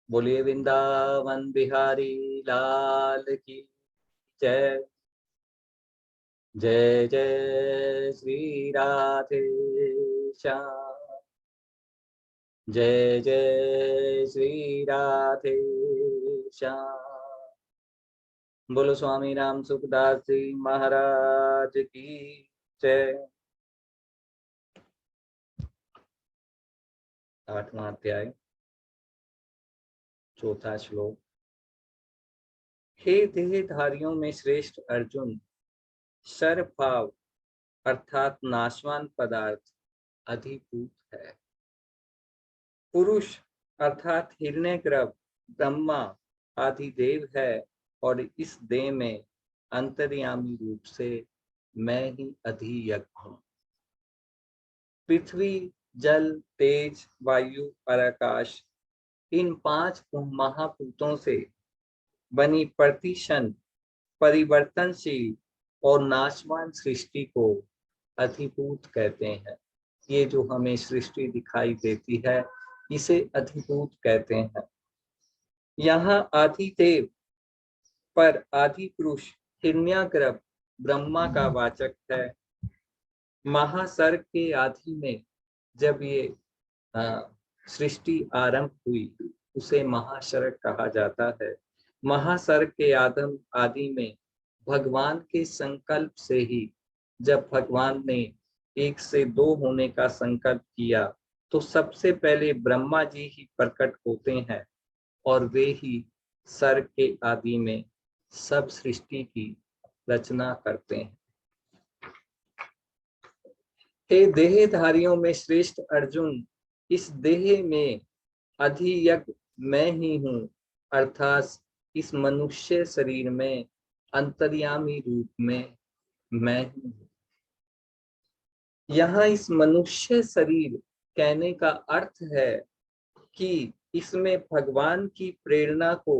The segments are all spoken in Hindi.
बोलिए वृंदावन बिहारी लाल की जय। जय जय श्री राधे श्याम। जय जय श्री राधे श्याम। बोलो स्वामी राम सुखदास जी महाराज की जय। 8वां अध्याय, चौथा श्लोक। हे देहधारियों में श्रेष्ठ अर्जुन, शर भाव अर्थात नाशवान पदार्थ अधिभूत है। पुरुष अर्थात हिरण्यगर्भ ब्रह्मा आदि देव है और इस देह में अंतर्यामी रूप से मैं ही अधियज्ञ हूँ। पृथ्वी, जल, तेज, वायु और आकाश, इन 5 महाभूतों से बनी प्रतिक्षण परिवर्तनशील और नाशवान सृष्टि को अधिभूत कहते हैं। ये जो हमें सृष्टि दिखाई देती है इसे अधिभूत कहते हैं। यहाँ आदिदेव पर आदि पुरुष हिरण्यगर्भ ब्रह्मा का वाचक है। महासर्ग के आदि में जब ये सृष्टि आरंभ हुई उसे महासर्ग कहा जाता है। महासर्ग के आदि में भगवान के संकल्प से ही जब भगवान ने 1 से 2 होने का संकल्प किया तो सबसे पहले ब्रह्मा जी ही प्रकट होते हैं और वे ही सर्ग के आदि में सब सृष्टि की रचना करते हैं। हे देहधारियों में श्रेष्ठ अर्जुन, इस देह में अधियज्ञ मैं ही हूँ, अर्थात इस मनुष्य शरीर में अंतर्यामी रूप में मैं ही हूँ। यहाँ इस मनुष्य शरीर कहने का अर्थ है कि इसमें भगवान की प्रेरणा को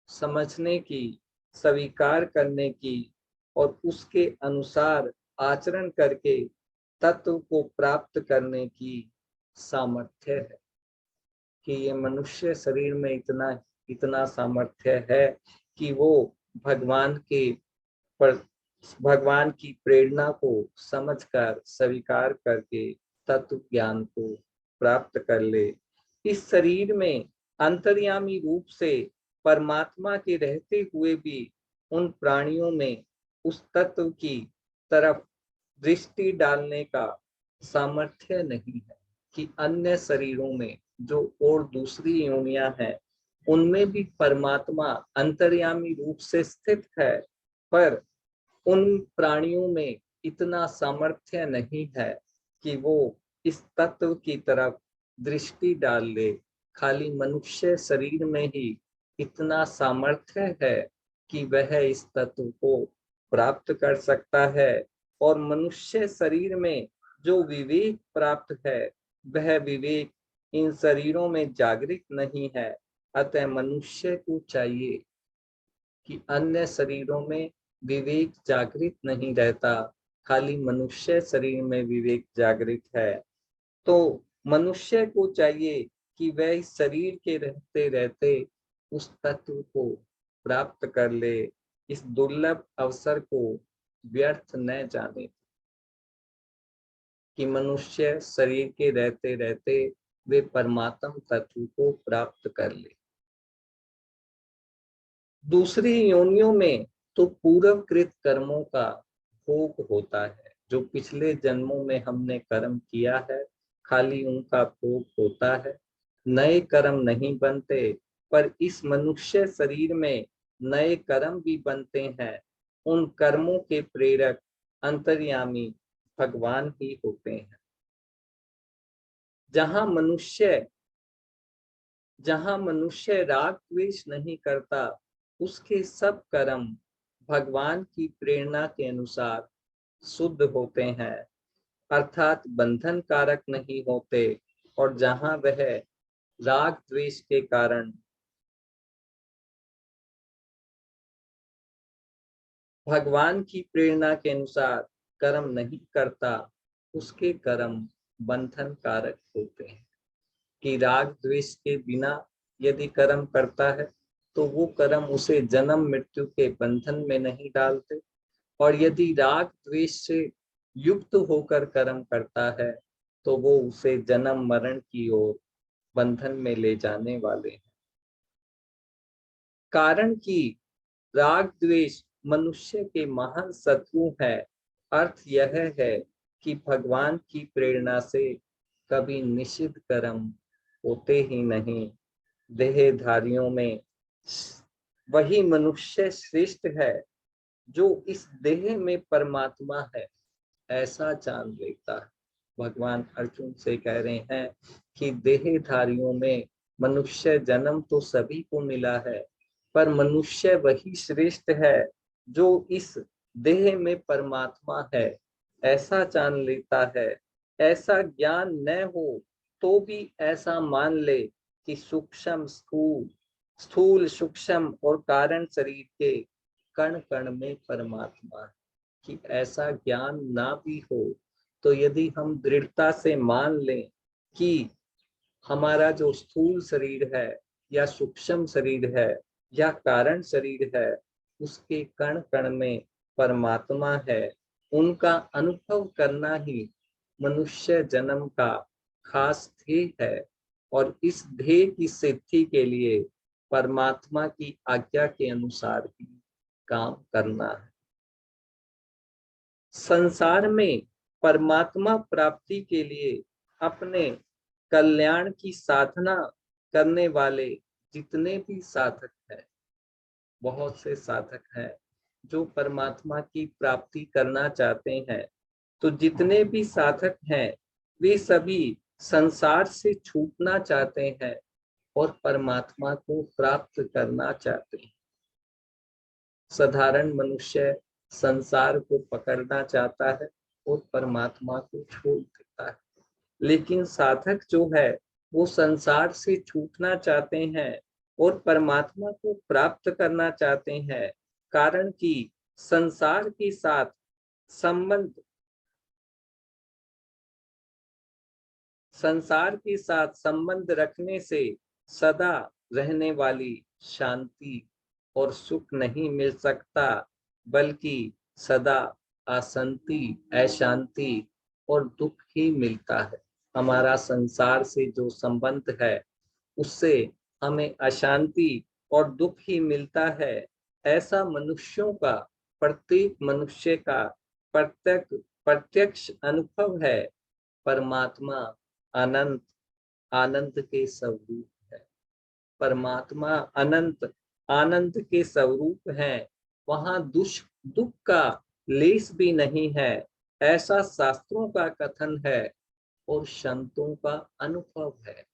समझने की, स्वीकार करने की और उसके अनुसार आचरण करके तत्व को प्राप्त करने की सामर्थ्य है। कि ये मनुष्य शरीर में इतना सामर्थ्य है कि वो भगवान की प्रेरणा को समझकर स्वीकार करके तत्व ज्ञान को प्राप्त कर ले। इस शरीर में अंतर्यामी रूप से परमात्मा के रहते हुए भी उन प्राणियों में उस तत्व की तरफ दृष्टि डालने का सामर्थ्य नहीं है। कि अन्य शरीरों में जो और दूसरी योनियां हैं उनमें भी परमात्मा अंतर्यामी रूप से स्थित है, पर उन प्राणियों में इतना सामर्थ्य नहीं है कि वो इस तत्व की तरफ दृष्टि डाल ले। खाली मनुष्य शरीर में ही इतना सामर्थ्य है कि वह इस तत्व को प्राप्त कर सकता है। और मनुष्य शरीर में जो विवेक प्राप्त है वह विवेक इन शरीरों में जागृत नहीं है। अतः मनुष्य को चाहिए कि अन्य शरीरों में विवेक जागृत नहीं रहता, खाली मनुष्य शरीर में विवेक जागृत है। तो मनुष्य को चाहिए कि वह इस शरीर के रहते रहते उस तत्व को प्राप्त कर ले, इस दुर्लभ अवसर को व्यर्थ न जाने। कि मनुष्य शरीर के रहते रहते वे परमात्म तत्व को प्राप्त कर ले। दूसरी योनियों में तो पूर्वकृत कर्मों का भोग होता है। जो पिछले जन्मों में हमने कर्म किया है खाली उनका भोग होता है, नए कर्म नहीं बनते। पर इस मनुष्य शरीर में नए कर्म भी बनते हैं। उन कर्मों के प्रेरक अंतर्यामी भगवान ही होते हैं। जहां मनुष्य राग द्वेष नहीं करता उसके सब कर्म भगवान की प्रेरणा के अनुसार शुद्ध होते हैं, अर्थात बंधन कारक नहीं होते। और जहां वह राग द्वेष के कारण भगवान की प्रेरणा के अनुसार कर्म नहीं करता उसके कर्म बंधन कारक होते हैं। कि राग द्वेष के बिना यदि कर्म करता है तो वो कर्म उसे जन्म मृत्यु के बंधन में नहीं डालते, और यदि राग द्वेष से युक्त होकर कर्म करता है तो वो उसे जन्म मरण की ओर बंधन में ले जाने वाले हैं। कारण कि राग द्वेष मनुष्य के महान शत्रु है। अर्थ यह है कि भगवान की प्रेरणा से कभी निषिद्ध कर्म होते ही नहीं। देहधारियों में वही मनुष्य श्रेष्ठ है जो इस देह में परमात्मा है ऐसा जान लेता है। भगवान अर्जुन से कह रहे हैं कि देहधारियों में मनुष्य जन्म तो सभी को मिला है, पर मनुष्य वही श्रेष्ठ है जो इस देह में परमात्मा है ऐसा जान लेता है। ऐसा ज्ञान न हो तो भी ऐसा मान ले कि सूक्ष्म स्थूल स्थूल सूक्ष्म और कारण शरीर के कण कण में परमात्मा है। कि ऐसा ज्ञान ना भी हो तो यदि हम दृढ़ता से मान लें कि हमारा जो स्थूल शरीर है या सूक्ष्म शरीर है या कारण शरीर है उसके कण कण में परमात्मा है, उनका अनुभव करना ही मनुष्य जन्म का खास ध्येय है। और इस ध्येय की सिद्धि के लिए परमात्मा की आज्ञा के अनुसार ही काम करना है। संसार में परमात्मा प्राप्ति के लिए अपने कल्याण की साधना करने वाले जितने भी साधक हैं, बहुत से साधक हैं जो परमात्मा की प्राप्ति करना चाहते हैं, तो जितने भी साधक हैं वे सभी संसार से छूटना चाहते हैं और परमात्मा को प्राप्त करना चाहते हैं। साधारण मनुष्य संसार को पकड़ना चाहता है और परमात्मा को छोड़ देता है, लेकिन साधक जो है वो संसार से छूटना चाहते हैं और परमात्मा को प्राप्त करना चाहते हैं। कारण कि संसार के साथ संबंध संसार के साथ संबंध रखने से सदा रहने वाली शांति और सुख नहीं मिल सकता, बल्कि सदा अशांति अशांति और दुख ही मिलता है। हमारा संसार से जो संबंध है उससे हमें अशांति और दुख ही मिलता है। ऐसा मनुष्यों का प्रत्येक मनुष्य का प्रत्यक्ष अनुभव है। परमात्मा अनंत आनंद के स्वरूप है। परमात्मा अनंत आनंद के स्वरूप है। वहां दुख का लेस भी नहीं है ऐसा शास्त्रों का कथन है और संतों का अनुभव है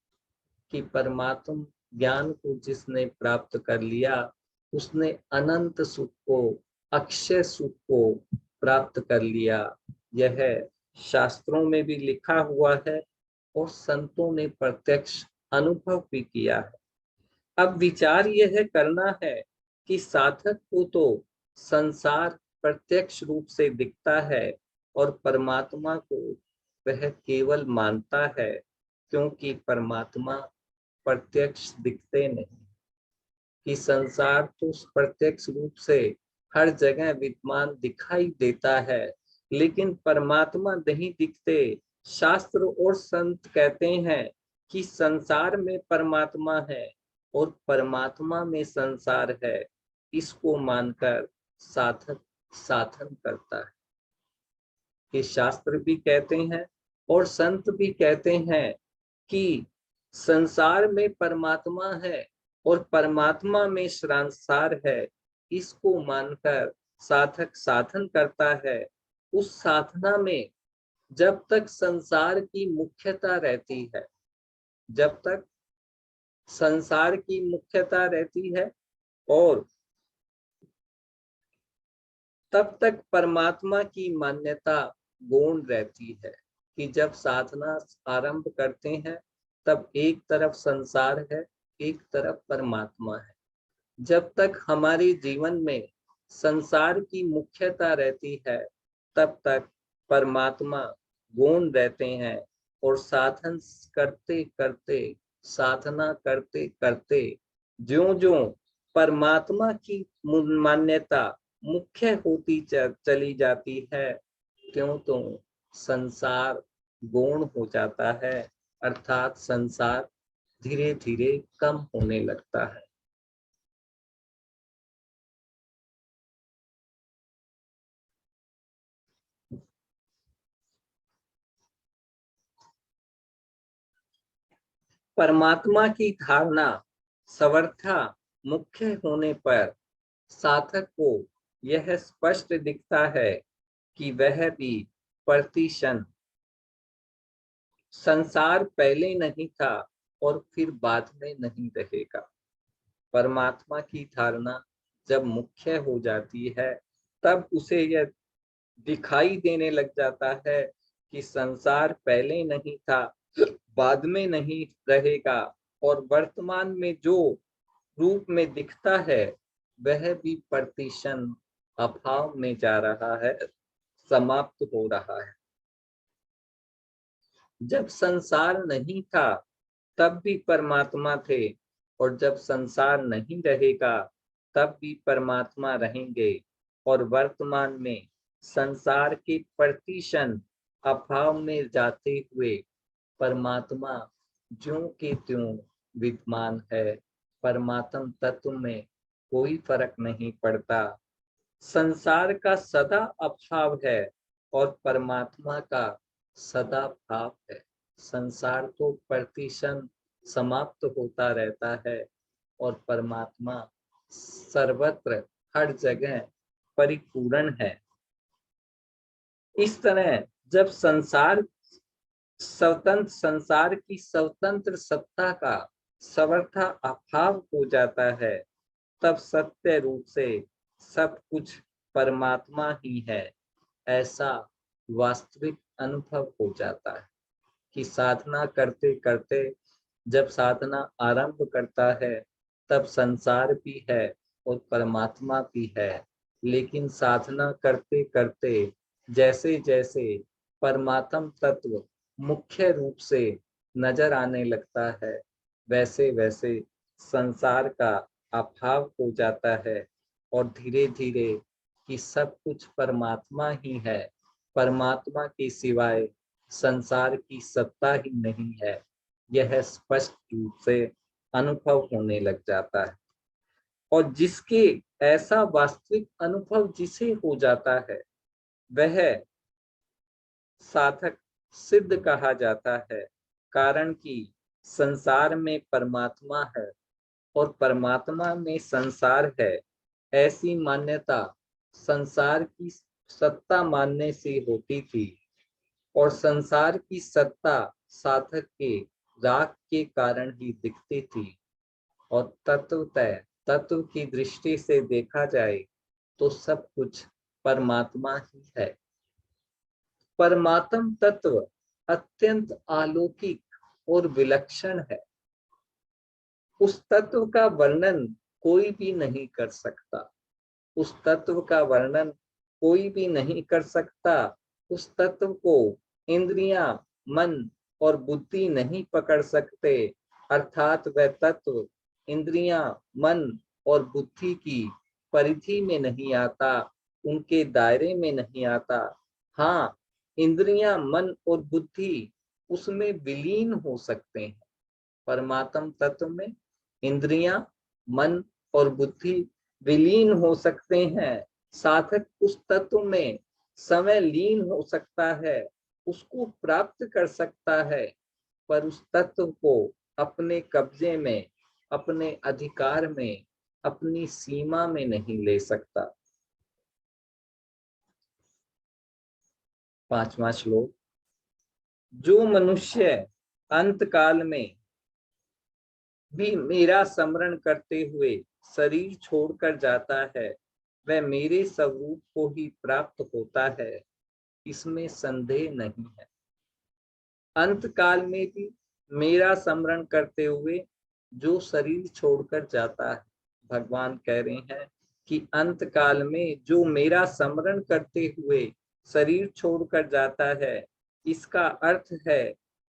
कि परमात्म ज्ञान को जिसने प्राप्त कर लिया उसने अनंत सुख को अक्षय सुख को प्राप्त कर लिया। यह शास्त्रों में भी लिखा हुआ है और संतों ने प्रत्यक्ष अनुभव भी किया है। अब विचार यह करना है कि साधक को तो संसार प्रत्यक्ष रूप से दिखता है और परमात्मा को वह केवल मानता है, क्योंकि परमात्मा प्रत्यक्ष दिखते नहीं। कि संसार तो प्रत्यक्ष रूप से हर जगह विद्यमान दिखाई देता है, लेकिन परमात्मा नहीं दिखते। शास्त्र और संत कहते हैं कि संसार में परमात्मा है और परमात्मा में संसार है। इसको मानकर साधक साधन करता है। कि शास्त्र भी कहते हैं और संत भी कहते हैं कि संसार में परमात्मा है और परमात्मा में संसार है। इसको मानकर साधक साधन करता है। उस साधना में जब तक संसार की मुख्यता रहती है, जब तक संसार की मुख्यता रहती है और तब तक परमात्मा की मान्यता गौण रहती है। कि जब साधना आरंभ करते हैं तब एक तरफ संसार है, एक तरफ परमात्मा है। जब तक हमारे जीवन में संसार की मुख्यता रहती है तब तक परमात्मा गौण रहते हैं और साधन करते करते साधना करते करते ज्यों ज्यों परमात्मा की मान्यता मुख्य होती चली जाती है, त्यों त्यों संसार गौण हो जाता है, अर्थात संसार धीरे धीरे कम होने लगता है। परमात्मा की धारणा सर्वथा मुख्य होने पर साधक को यह स्पष्ट दिखता है कि वह भी प्रतिक्षण संसार पहले नहीं था और फिर बाद में नहीं रहेगा। परमात्मा की धारणा जब मुख्य हो जाती है, तब उसे यह दिखाई देने लग जाता है कि संसार पहले नहीं था, बाद में नहीं रहेगा, और वर्तमान में जो रूप में दिखता है वह भी प्रतिक्षण अभाव में जा रहा है, समाप्त हो रहा है। जब संसार नहीं था तब भी परमात्मा थे, और जब संसार नहीं रहेगा तब भी परमात्मा रहेंगे, और वर्तमान में संसार के प्रतिक्षण अभाव में जाते हुए परमात्मा ज्यों के त्यों विद्यमान है। परमात्म तत्व में कोई फर्क नहीं पड़ता। संसार का सदा अभाव है और परमात्मा का सदा भाव है। संसार तो प्रतिक्षण समाप्त होता रहता है और परमात्मा सर्वत्र हर जगह परिपूर्ण है। इस तरह जब संसार की स्वतंत्र सत्ता का सर्वथा अभाव हो जाता है, तब सत्य रूप से सब कुछ परमात्मा ही है, ऐसा वास्तविक अनुभव हो जाता है। कि साधना करते करते जब साधना आरंभ करता है तब संसार भी है और परमात्मा भी है, लेकिन साधना करते करते जैसे जैसे परमात्म तत्व मुख्य रूप से नजर आने लगता है, वैसे वैसे संसार का अभाव हो जाता है और धीरे धीरे कि सब कुछ परमात्मा ही है, परमात्मा के सिवाय संसार की सत्ता ही नहीं है, यह स्पष्ट रूप से अनुभव होने लग जाता है। और जिसके ऐसा वास्तविक अनुभव जिसे हो जाता है वह साधक सिद्ध कहा जाता है, कारण कि संसार में परमात्मा है और परमात्मा में संसार है, ऐसी मान्यता संसार की सत्ता मानने से होती थी, और संसार की सत्ता साधक के राग के कारण ही दिखती थी। और तत्वतः तत्व की दृष्टि से देखा जाए तो सब कुछ परमात्मा ही है। परमात्म तत्व अत्यंत अलौकिक और विलक्षण है। उस तत्व का वर्णन कोई भी नहीं कर सकता। उस तत्व का वर्णन कोई भी नहीं कर सकता। उस तत्व को इंद्रियां, मन और बुद्धि नहीं पकड़ सकते, अर्थात वह तत्व इंद्रियां, मन और बुद्धि की परिधि में नहीं आता, उनके दायरे में नहीं आता। हाँ, इंद्रियां, मन और बुद्धि उसमें विलीन हो सकते हैं। परमात्म तत्व में इंद्रियां, मन और बुद्धि विलीन हो सकते हैं। साधक उस तत्व में समय लीन हो सकता है, उसको प्राप्त कर सकता है, पर उस तत्व को अपने कब्जे में, अपने अधिकार में, अपनी सीमा में नहीं ले सकता। 5वां श्लोक। जो मनुष्य अंत काल में भी मेरा स्मरण करते हुए शरीर छोड़कर जाता है, वह मेरे स्वरूप को ही प्राप्त होता है, इसमें संदेह नहीं है। अंत काल में भी मेरा स्मरण करते हुए जो शरीर छोड़कर जाता है, भगवान कह रहे हैं कि अंत काल में जो मेरा स्मरण करते हुए शरीर छोड़कर जाता है, इसका अर्थ है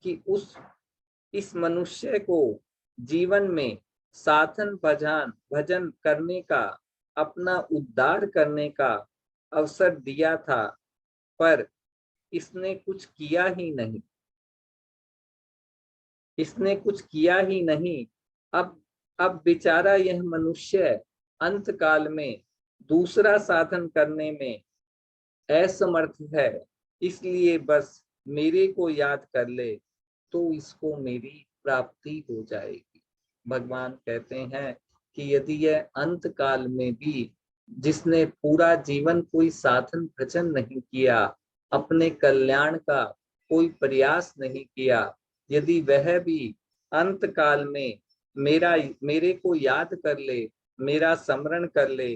कि उस इस मनुष्य को जीवन में साधन भजन भजन करने का, अपना उद्धार करने का अवसर दिया था, पर इसने कुछ किया ही नहीं। इसने कुछ किया ही नहीं। अब बेचारा यह मनुष्य अंत काल में दूसरा साधन करने में असमर्थ है। इसलिए बस मेरे को याद कर ले तो इसको मेरी प्राप्ति हो जाएगी। भगवान कहते हैं कि यदि यह अंत काल में भी जिसने पूरा जीवन कोई साधन भजन नहीं किया, अपने कल्याण का कोई प्रयास नहीं किया, यदि वह भी अंत काल में मेरे को याद कर ले, मेरा स्मरण कर ले,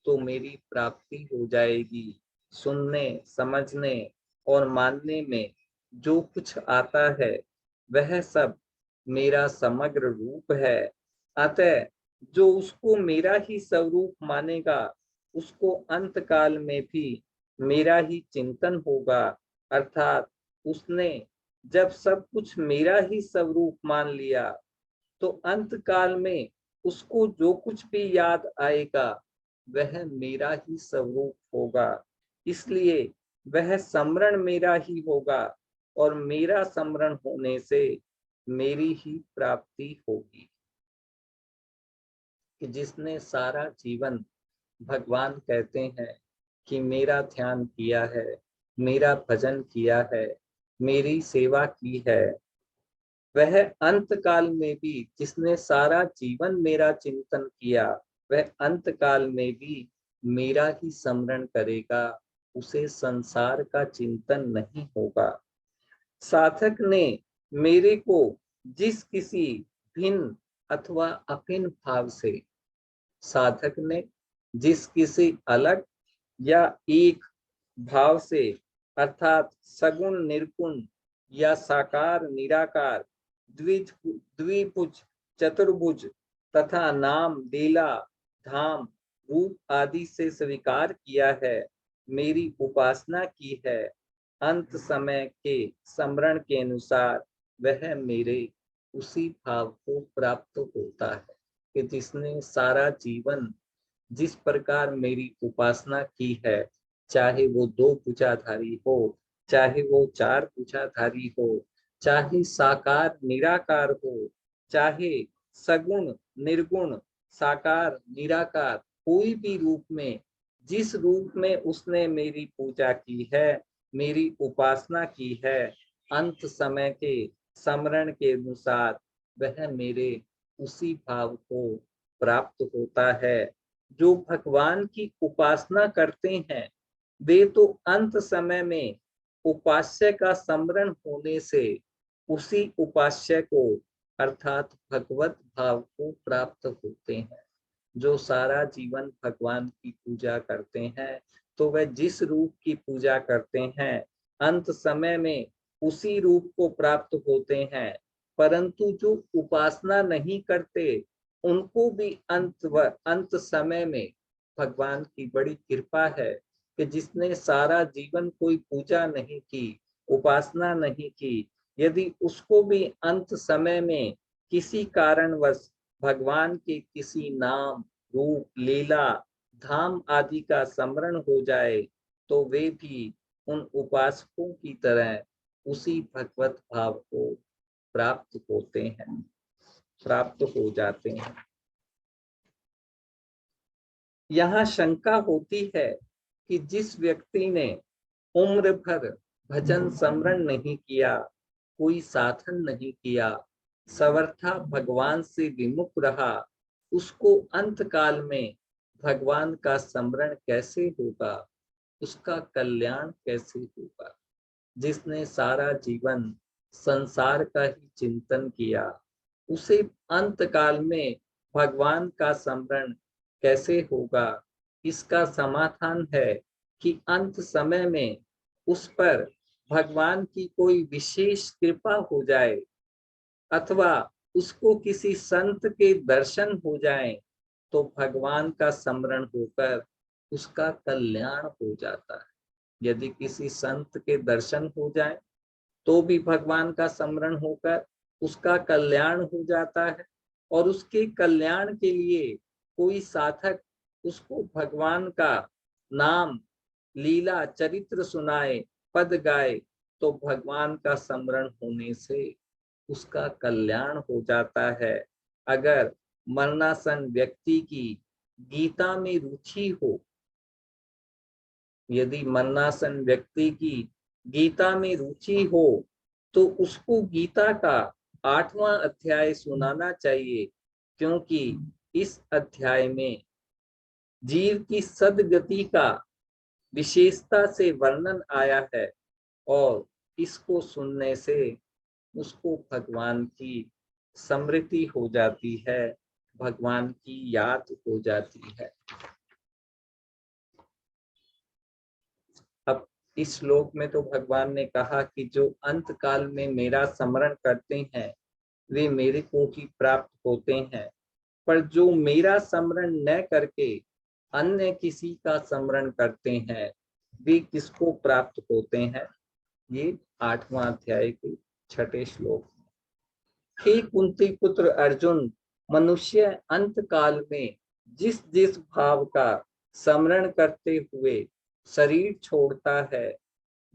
तो मेरी प्राप्ति हो जाएगी। सुनने, समझने और मानने में जो कुछ आता है वह सब मेरा समग्र रूप है। अतः जो उसको मेरा ही स्वरूप मानेगा, उसको अंत काल में भी मेरा ही चिंतन होगा। अर्थात उसने जब सब कुछ मेरा ही स्वरूप मान लिया, तो अंत काल में उसको जो कुछ भी याद आएगा वह मेरा ही स्वरूप होगा। इसलिए वह स्मरण मेरा ही होगा और मेरा स्मरण होने से मेरी ही प्राप्ति होगी। कि जिसने सारा जीवन, भगवान कहते हैं कि मेरा ध्यान किया है, मेरा भजन किया है, मेरी सेवा की है, वह अंत काल में भी जिसने सारा जीवन मेरा चिंतन किया, वह अंत काल में भी मेरा ही स्मरण करेगा। उसे संसार का चिंतन नहीं होगा। साधक ने मेरे को जिस किसी भिन्न अथवा अभिन्न भाव से, साधक ने जिस किसी अलग या एक भाव से, अर्थात सगुण निर्गुण या साकार निराकार, द्विभुज चतुर्भुज तथा नाम, लीला, धाम, रूप आदि से स्वीकार किया है, मेरी उपासना की है, अंत समय के स्मरण के अनुसार वह मेरे उसी भाव को प्राप्त होता है। कि जिसने सारा जीवन जिस प्रकार मेरी उपासना की है, चाहे वो 2 भुजाधारी हो, चाहे वो 4 भुजाधारी हो, चाहे साकार निराकार हो, चाहे सगुण निर्गुण साकार निराकार, कोई भी रूप में, जिस रूप में उसने मेरी पूजा की है, मेरी उपासना की है, अंत समय के स्मरण के अनुसार वह मेरे उसी भाव को प्राप्त होता है। जो भगवान की उपासना करते हैं, वे तो अंत समय में उपास्य का स्मरण होने से उसी उपास्य को, अर्थात भगवत भाव को प्राप्त होते हैं। जो सारा जीवन भगवान की पूजा करते हैं, तो वह जिस रूप की पूजा करते हैं, अंत समय में उसी रूप को प्राप्त होते हैं। परंतु जो उपासना नहीं करते, उनको भी अंत समय में भगवान की बड़ी कृपा है कि जिसने सारा जीवन कोई पूजा नहीं की, उपासना नहीं की, यदि उसको भी अंत समय में किसी कारणवश भगवान के किसी नाम, रूप, लीला, धाम आदि का स्मरण हो जाए, तो वे भी उन उपासकों की तरह उसी भगवत भाव को प्राप्त होते हैं, प्राप्त हो जाते हैं। यहाँ शंका होती है कि जिस व्यक्ति ने उम्र भर भजन स्मरण नहीं किया, कोई साधन नहीं किया, सर्वथा भगवान से विमुख रहा, उसको अंत काल में भगवान का स्मरण कैसे होगा, उसका कल्याण कैसे होगा। जिसने सारा जीवन संसार का ही चिंतन किया, उसे अंत काल में भगवान का स्मरण कैसे होगा। इसका समाधान है कि अंत समय में उस पर भगवान की कोई विशेष कृपा हो जाए, अथवा उसको किसी संत के दर्शन हो जाए, तो भगवान का स्मरण होकर उसका कल्याण हो जाता है। यदि किसी संत के दर्शन हो जाए तो भी भगवान का स्मरण होकर उसका कल्याण हो जाता है और उसके कल्याण के लिए कोई साधक उसको भगवान का नाम, लीला, चरित्र सुनाए, पद गाए, तो भगवान का स्मरण होने से उसका कल्याण हो जाता है। अगर मरणासन व्यक्ति की गीता में रुचि हो, यदि मरणासन व्यक्ति की गीता में रुचि हो, तो उसको गीता का 8वां अध्याय सुनाना चाहिए, क्योंकि इस अध्याय में जीव की सदगति का विशेषता से वर्णन आया है और इसको सुनने से उसको भगवान की स्मृति हो जाती है, भगवान की याद हो जाती है। अब इस श्लोक में तो भगवान ने कहा कि जो अंत काल में मेरा स्मरण करते हैं वे मेरे को ही प्राप्त होते हैं, पर जो मेरा स्मरण न करके अन्य किसी का स्मरण करते हैं वे किसको प्राप्त होते हैं। ये 8वां अध्याय के 6ठे श्लोक। हे कुंती पुत्र अर्जुन, मनुष्य अंत काल में जिस जिस भाव का स्मरण करते हुए शरीर छोड़ता है,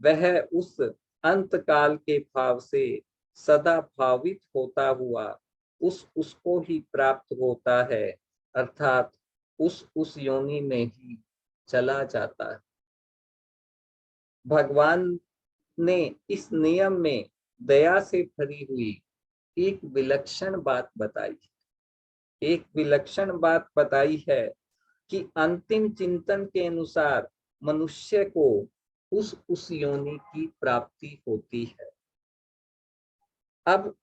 वह उस अंत काल के भाव से सदा भावित होता हुआ उसको ही प्राप्त होता है, अर्थात उस योनि में ही चला जाता है। भगवान ने इस नियम में दया से भरी हुई एक विलक्षण बात बताई, एक विलक्षण बात बताई है कि अंतिम चिंतन के अनुसार मनुष्य को उस योनि की प्राप्ति होती है। अब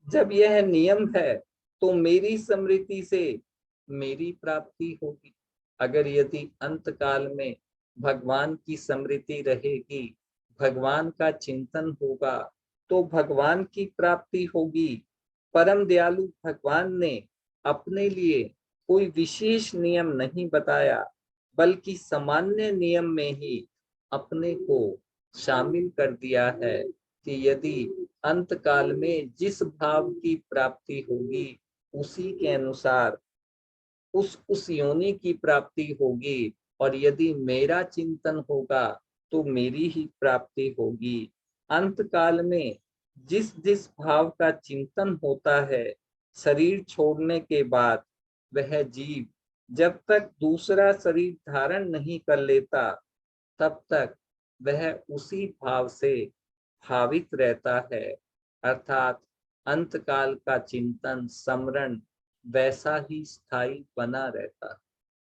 जब यह नियम है तो मेरी स्मृति से मेरी प्राप्ति होगी। अगर यदि अंत काल में भगवान की स्मृति रहेगी, भगवान का चिंतन होगा, तो भगवान की प्राप्ति होगी। परम दयालु भगवान ने अपने लिए कोई विशेष नियम नहीं बताया, बल्कि सामान्य नियम में ही अपने को शामिल कर दिया है कि यदि अंत काल में जिस भाव की प्राप्ति होगी उसी के अनुसार उस योनि की प्राप्ति होगी, और यदि मेरा चिंतन होगा तो मेरी ही प्राप्ति होगी। अंत काल में जिस जिस भाव का चिंतन होता है, शरीर छोड़ने के बाद वह जीव जब तक दूसरा शरीर धारण नहीं कर लेता, तब तक वह उसी भाव से भावित रहता है, अर्थात अंत काल का चिंतन, स्मरण वैसा ही स्थायी बना रहता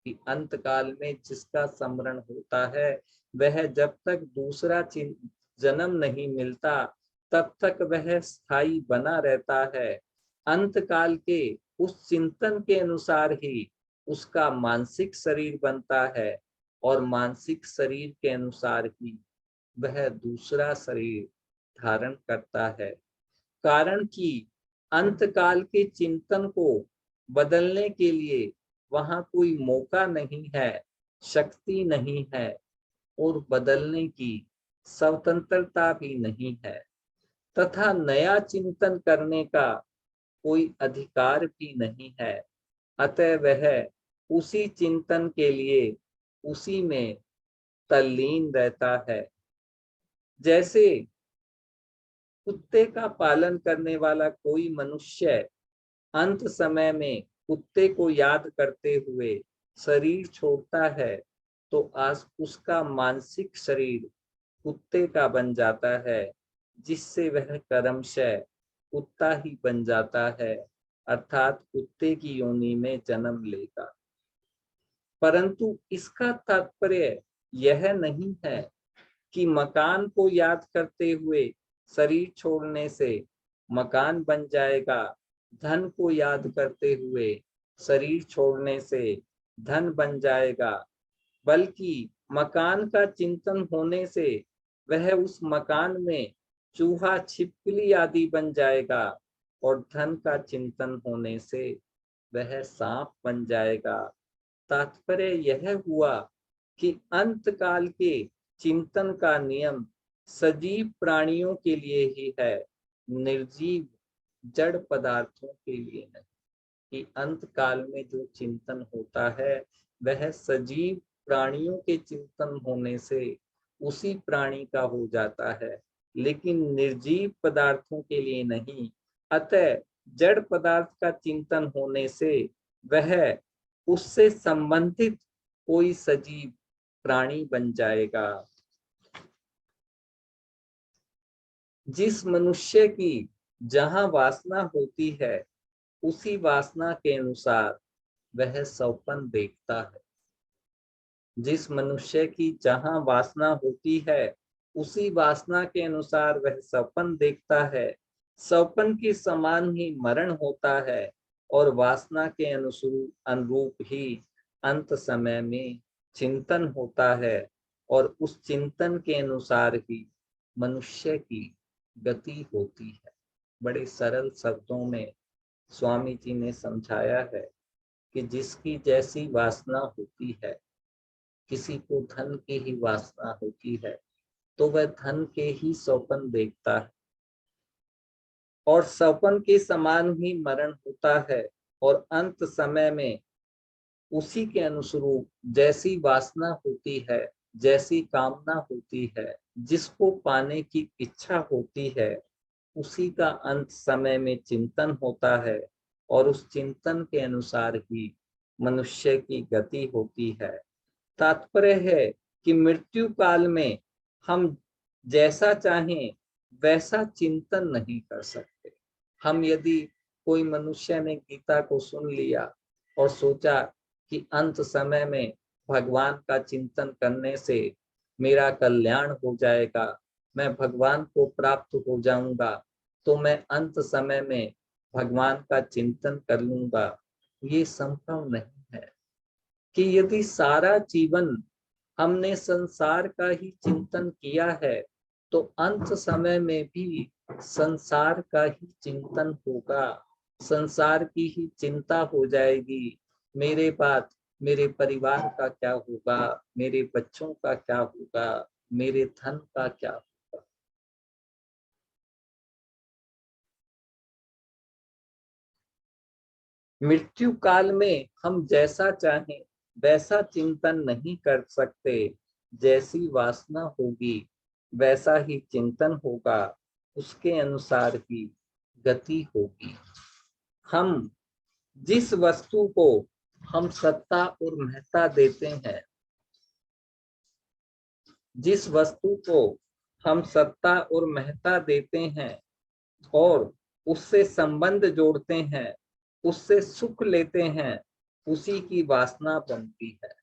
कि अंत काल में जिसका स्मरण होता है वह जब तक दूसरा जन्म नहीं मिलता तब तक वह स्थायी बना रहता है। अंत काल के उस चिंतन के अनुसार ही उसका मानसिक शरीर बनता है और मानसिक शरीर के अनुसार ही वह दूसरा शरीर धारण करता है। कारण कि अंत काल के चिंतन को बदलने के लिए वहां कोई मौका नहीं है, शक्ति नहीं है और बदलने की स्वतंत्रता भी नहीं है, तथा नया चिंतन करने का कोई अधिकार भी नहीं है। अतः वह उसी चिंतन के लिए उसी में तल्लीन रहता है। जैसे कुत्ते का पालन करने वाला कोई मनुष्य अंत समय में कुत्ते को याद करते हुए शरीर छोड़ता है, तो आज उसका मानसिक शरीर कुत्ते का बन जाता है, जिससे वह कर्मशः कुत्ता ही बन जाता है, अर्थात कुत्ते की योनि में जन्म लेगा। परंतु इसका तात्पर्य यह नहीं है कि मकान को याद करते हुए शरीर छोड़ने से मकान बन जाएगा, धन को याद करते हुए शरीर छोड़ने से धन बन जाएगा, बल्कि मकान का चिंतन होने से वह उस मकान में चूहा, छिपकली आदि बन जाएगा और धन का चिंतन होने से वह सांप बन जाएगा। तात्पर्य यह हुआ कि अंत काल के चिंतन का नियम सजीव प्राणियों के लिए ही है, निर्जीव जड़ पदार्थों के लिए नहीं। कि अंत काल में जो चिंतन होता है वह सजीव प्राणियों के चिंतन होने से उसी प्राणी का हो जाता है, लेकिन निर्जीव पदार्थों के लिए नहीं। अतः जड़ पदार्थ का चिंतन होने से वह उससे संबंधित कोई सजीव प्राणी बन जाएगा। जिस मनुष्य की जहां वासना होती है उसी वासना के अनुसार वह सपन देखता है। जिस मनुष्य की जहां वासना होती है उसी वासना के अनुसार वह सपन देखता है। सपन के समान ही मरण होता है और वासना के अनुरूप ही अंत समय में चिंतन होता है और उस चिंतन के अनुसार ही मनुष्य की गति होती है। बड़े सरल शब्दों में स्वामी जी ने समझाया है कि जिसकी जैसी वासना होती है, किसी को धन की ही वासना होती है तो वह धन के ही स्वप्न देखता है और स्वप्न के समान ही मरण होता है और अंत समय में उसी के अनुरूप जैसी वासना होती है, जैसी कामना होती है, जिसको पाने की इच्छा होती है, उसी का अंत समय में चिंतन होता है और उस चिंतन के अनुसार ही मनुष्य की गति होती है। तात्पर्य है कि मृत्यु काल में हम जैसा चाहें वैसा चिंतन नहीं कर सकते। हम यदि कोई मनुष्य ने गीता को सुन लिया और सोचा कि अंत समय में भगवान का चिंतन करने से मेरा कल्याण हो जाएगा, मैं भगवान को प्राप्त हो जाऊंगा, तो मैं अंत समय में भगवान का चिंतन कर लूंगा, ये संभव नहीं है। कि यदि सारा जीवन हमने संसार का ही चिंतन किया है तो अंत समय में भी संसार का ही चिंतन होगा, संसार की ही चिंता हो जाएगी। मेरे बाद मेरे परिवार का क्या होगा, मेरे बच्चों का क्या होगा, मेरे धन का क्या होगा। मृत्यु काल में हम जैसा चाहें वैसा चिंतन नहीं कर सकते। जैसी वासना होगी वैसा ही चिंतन होगा, उसके अनुसार ही गति होगी। हम जिस वस्तु को हम सत्ता और महत्ता देते हैं, जिस वस्तु को हम सत्ता और महत्ता देते हैं और उससे संबंध जोड़ते हैं, उससे सुख लेते हैं, उसी की वासना बनती है।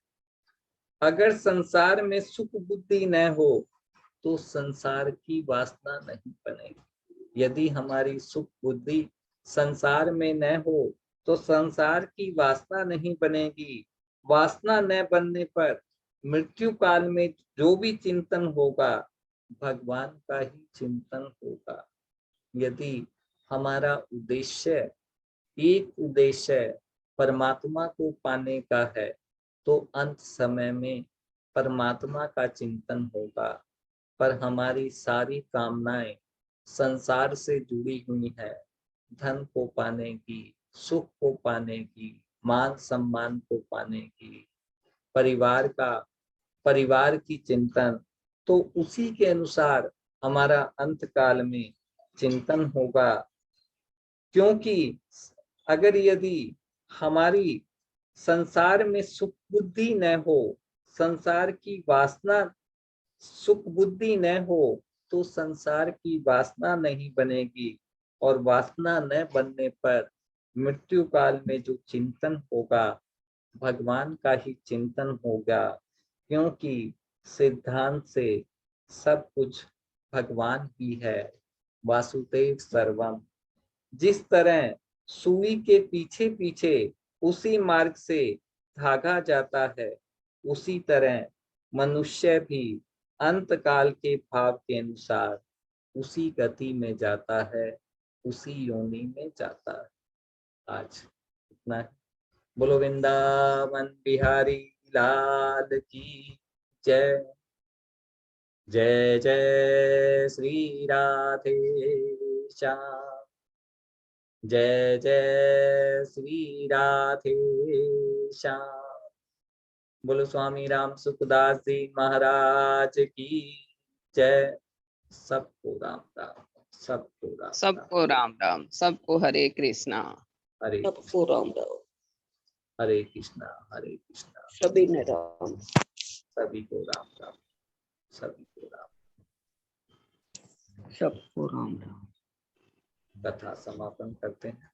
अगर संसार में सुख बुद्धि न हो तो संसार की वासना नहीं बनेगी। यदि हमारी सुख बुद्धि संसार में न हो तो संसार की वासना नहीं बनेगी। वासना न बनने पर मृत्यु काल में जो भी चिंतन होगा भगवान का ही चिंतन होगा। यदि हमारा उद्देश्य एक उद्देश्य परमात्मा को पाने का है तो अंत समय में परमात्मा का चिंतन होगा। पर हमारी सारी कामनाएं संसार से जुड़ी हुई है, धन को पाने की, सुख को पाने की, मान सम्मान को पाने की, परिवार की चिंतन, तो उसी के अनुसार हमारा अंत काल में चिंतन होगा। क्योंकि अगर यदि हमारी संसार में सुख बुद्धि न हो, संसार की वासना सुख बुद्धि न हो तो संसार की वासना नहीं बनेगी और वासना न बनने पर मृत्यु काल में जो चिंतन होगा भगवान का ही चिंतन होगा। क्योंकि सिद्धांत से सब कुछ भगवान ही है, वासुदेव सर्वम। जिस तरह सुई के पीछे पीछे उसी मार्ग से भागा जाता है, उसी तरह मनुष्य भी अंत काल के भाव के अनुसार उसी गति में जाता है, उसी योनि में जाता है। आज इतना है। बोलो वृंदावन बिहारी लाल की जय। जय जय श्री राधे श्याम। जय जय श्री राधे श्याम। बोलो स्वामी राम सुखदास जी महाराज की जय। सबको राम राम, सबको राम राम, सबको राम राम, सबको हरे कृष्णा। हरे सबको राम राम, हरे कृष्णा हरे कृष्णा, सभी ने राम, सभी को राम राम, सभी को राम। सबको राम राम। कथा समापन करते हैं।